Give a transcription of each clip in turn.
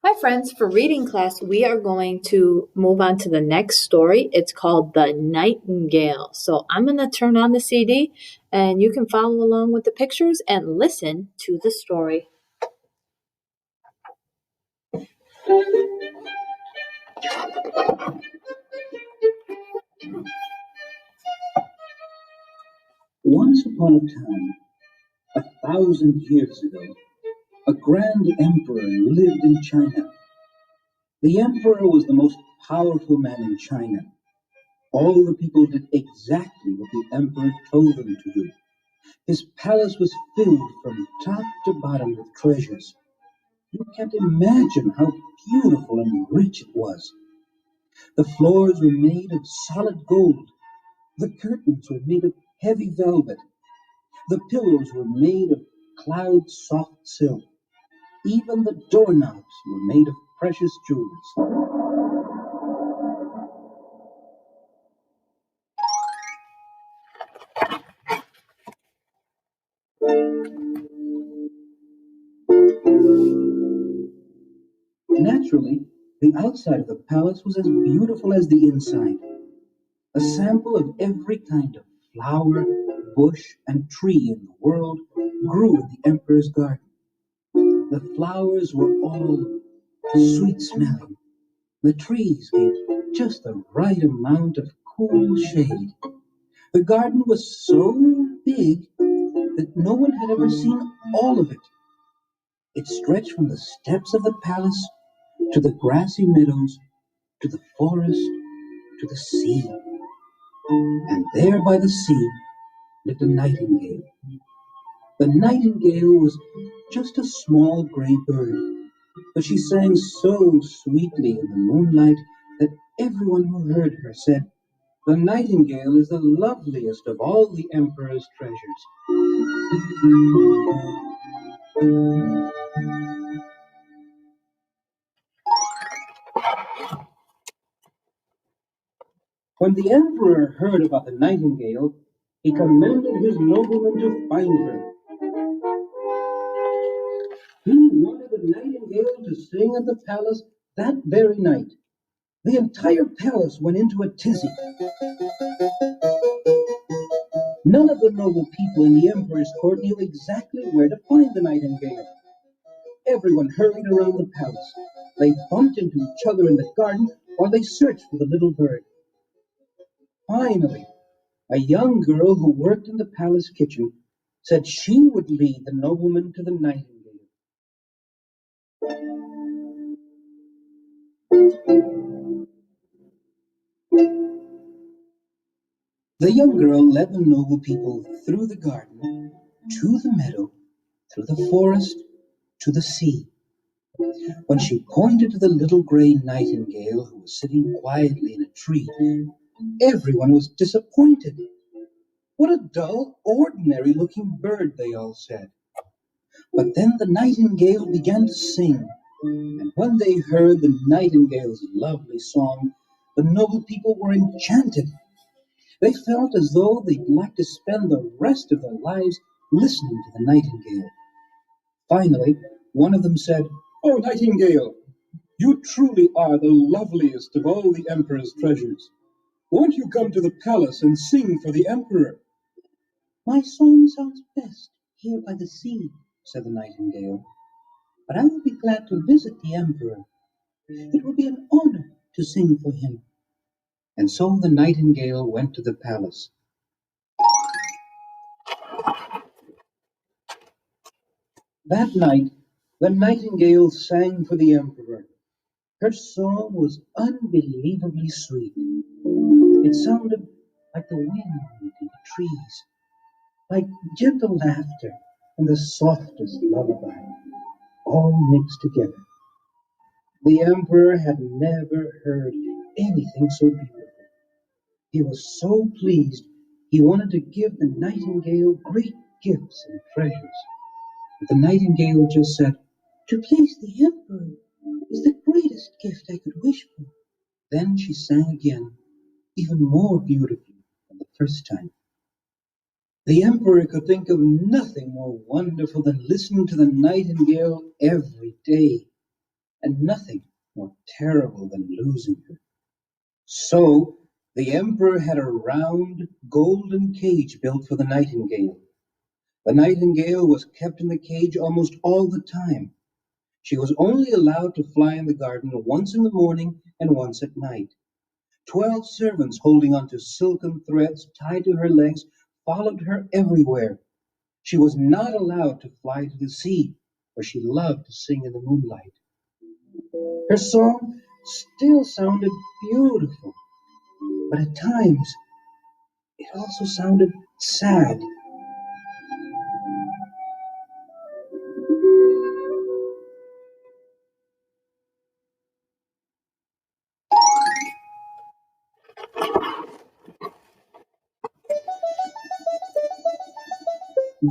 Hi, friends. For reading class, we are going to move on to the next story. It's called The Nightingale. So I'm going to turn on the CD and you can follow along with the pictures and listen to the story. Once upon a time, 1,000 years ago, a grand emperor lived in China. The emperor was the most powerful man in China. All the people did exactly what the emperor told them to do. His palace was filled from top to bottom with treasures. You can't imagine how beautiful and rich it was. The floors were made of solid gold. The curtains were made of heavy velvet. The pillows were made of cloud soft silk. Even the doorknobs were made of precious jewels. Naturally, the outside of the palace was as beautiful as the inside. A sample of every kind of flower, bush, and tree in the world grew in the emperor's garden. The flowers were all sweet smelling. The trees gave just the right amount of cool shade. The garden was so big that no one had ever seen all of it. It stretched from the steps of the palace to the grassy meadows, to the forest, to the sea. And there by the sea lived a nightingale. The nightingale was just a small gray bird, but she sang so sweetly in the moonlight that everyone who heard her said, "The nightingale is the loveliest of all the emperor's treasures." When the emperor heard about the nightingale, he commanded his noblemen to find her. He wanted the nightingale to sing at the palace that very night. The entire palace went into a tizzy. None of the noble people in the emperor's court knew exactly where to find the nightingale. Everyone hurried around the palace. They bumped into each other in the garden while they searched for the little bird. Finally, a young girl who worked in the palace kitchen said she would lead the nobleman to the nightingale. The young girl led the noble people through the garden, to the meadow, through the forest, to the sea. When she pointed to the little gray nightingale who was sitting quietly in a tree, everyone was disappointed. What a dull, ordinary looking bird, they all said. But then the nightingale began to sing, and when they heard the nightingale's lovely song, the noble people were enchanted. They felt as though they'd like to spend the rest of their lives listening to the nightingale. Finally, one of them said, "Oh, Nightingale, you truly are the loveliest of all the emperor's treasures. Won't you come to the palace and sing for the emperor?" "My song sounds best here by the sea," said the nightingale, "but I will be glad to visit the emperor. It will be an honor to sing for him." And so the nightingale went to the palace. That night, the nightingale sang for the emperor. Her song was unbelievably sweet. It sounded like the wind in the trees, like gentle laughter and the softest lullaby, all mixed together. The emperor had never heard anything so beautiful. He was so pleased he wanted to give the nightingale great gifts and treasures. But the nightingale just said, "To please the emperor is the greatest gift I could wish for." Then she sang again, even more beautifully than the first time. The emperor could think of nothing more wonderful than listening to the nightingale every day. and nothing more terrible than losing her. So the emperor had a round, golden cage built for the nightingale. The nightingale was kept in the cage almost all the time. She was only allowed to fly in the garden once in the morning and once at night. 12 servants holding onto silken threads tied to her legs followed her everywhere. She was not allowed to fly to the sea, where she loved to sing in the moonlight. Her song still sounded beautiful, but at times it also sounded sad.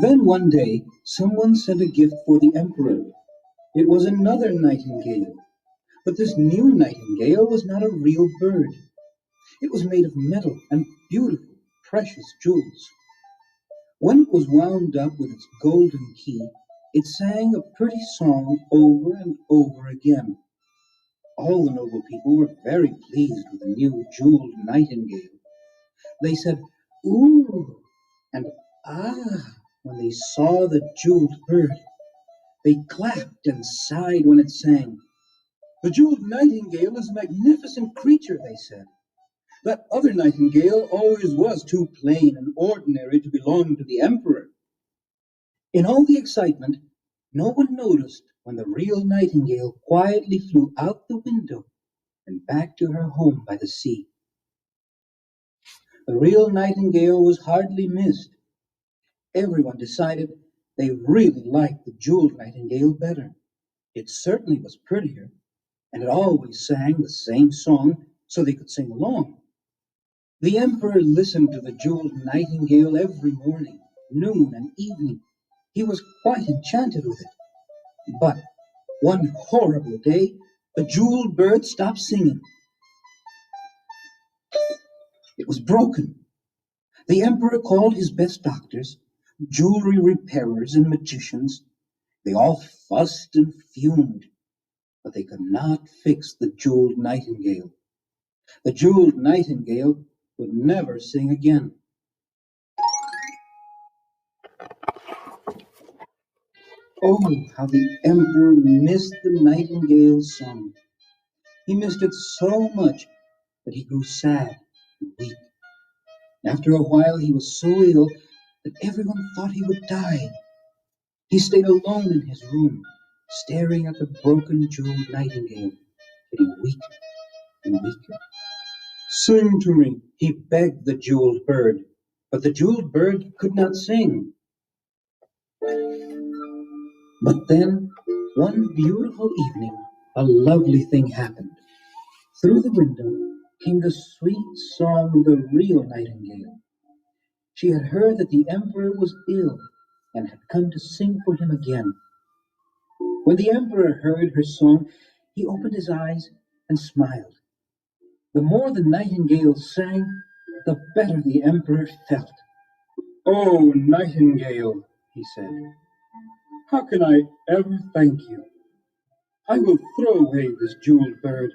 Then one day, someone sent a gift for the emperor. It was another nightingale, but this new nightingale was not a real bird. It was made of metal and beautiful, precious jewels. When it was wound up with its golden key, it sang a pretty song over and over again. All the noble people were very pleased with the new jeweled nightingale. They said, "Ooh," and "Ah," when they saw the jeweled bird. They clapped and sighed when it sang. "The jeweled nightingale is a magnificent creature," they said. "That other nightingale always was too plain and ordinary to belong to the emperor." In all the excitement, no one noticed when the real nightingale quietly flew out the window and back to her home by the sea. The real nightingale was hardly missed. Everyone decided they really liked the jeweled nightingale better. It certainly was prettier, and it always sang the same song so they could sing along. The emperor listened to the jeweled nightingale every morning, noon, and evening. He was quite enchanted with it. But one horrible day, the jeweled bird stopped singing. It was broken. The emperor called his best doctors, jewelry repairers, and magicians. They all fussed and fumed, but they could not fix the jeweled nightingale. The jeweled nightingale would never sing again. Oh, how the emperor missed the nightingale's song. He missed it so much that he grew sad and weak. After a while, he was so ill that everyone thought he would die. He stayed alone in his room, staring at the broken jeweled nightingale, getting weaker and weaker. "Sing to me," he begged the jeweled bird. But the jeweled bird could not sing. But then, one beautiful evening, a lovely thing happened. Through the window came the sweet song of the real nightingale. She had heard that the emperor was ill and had come to sing for him again. When the emperor heard her song, he opened his eyes and smiled. The more the nightingale sang, the better the emperor felt. "Oh, nightingale," he said, "how can I ever thank you? I will throw away this jeweled bird.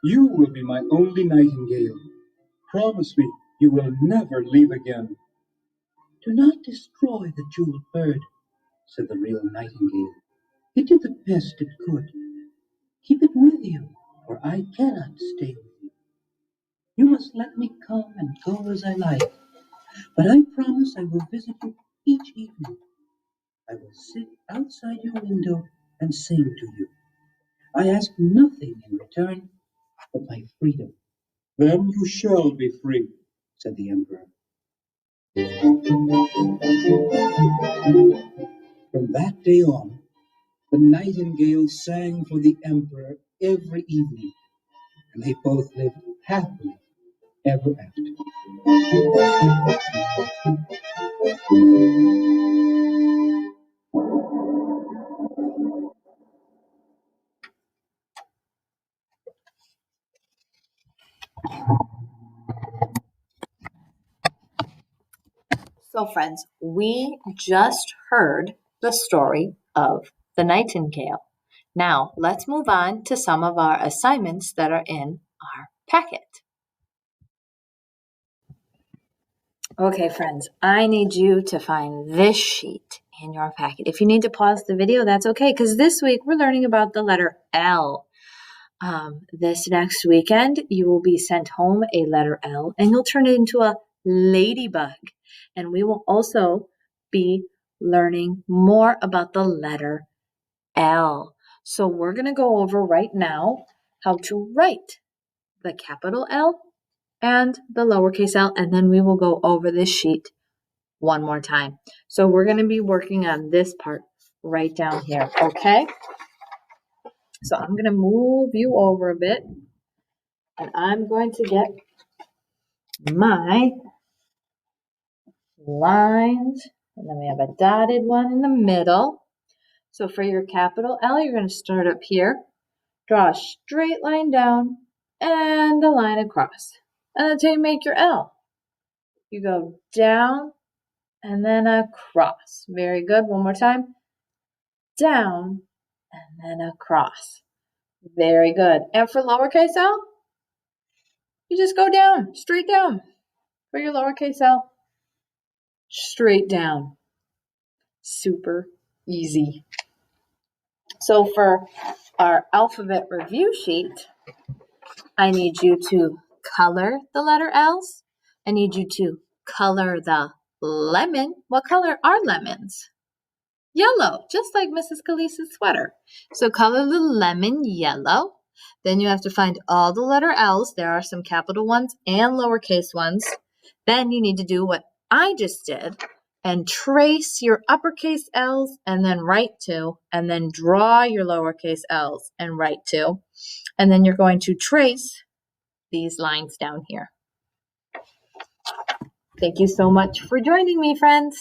You will be my only nightingale. Promise me you will never leave again." "Do not destroy the jeweled bird," said the real nightingale. "It did the best it could. Keep it with you, for I cannot stay with you. You must let me come and go as I like, but I promise I will visit you each evening. I will sit outside your window and sing to you. I ask nothing in return but my freedom." "Then you shall be free," said the emperor. From that day on, the nightingale sang for the emperor every evening, and they both lived happily ever after. So, friends, we just heard the story of the Nightingale. Now, let's move on to some of our assignments that are in our packet. Okay, friends, I need you to find this sheet in your packet. If you need to pause the video, that's okay, because this week we're learning about the letter L. This next weekend, you will be sent home a letter L, and you'll turn it into a ladybug. And we will also be learning more about the letter L. So we're going to go over right now how to write the capital L and the lowercase l, and then we will go over this sheet one more time. So we're going to be working on this part right down here, okay? So I'm going to move you over a bit, and I'm going to get my lines, and then we have a dotted one in the middle. So for your capital L, you're going to start up here, draw a straight line down, and a line across. And that's how you make your L. You go down, and then across. Very good. One more time. Down, and then across. Very good. And for lowercase l, you just go down, straight down. For your lowercase l, straight down. Super easy. So for our alphabet review sheet, I need you to color the letter L's. I need you to color the lemon. What color are lemons? Yellow, just like Mrs. Khaleesi's sweater. So color the lemon yellow. Then you have to find all the letter L's. There are some capital ones and lowercase ones. Then you need to do what I just did and trace your uppercase L's and then write to, and then draw your lowercase L's and write to. And then you're going to trace these lines down here. Thank you so much for joining me, friends.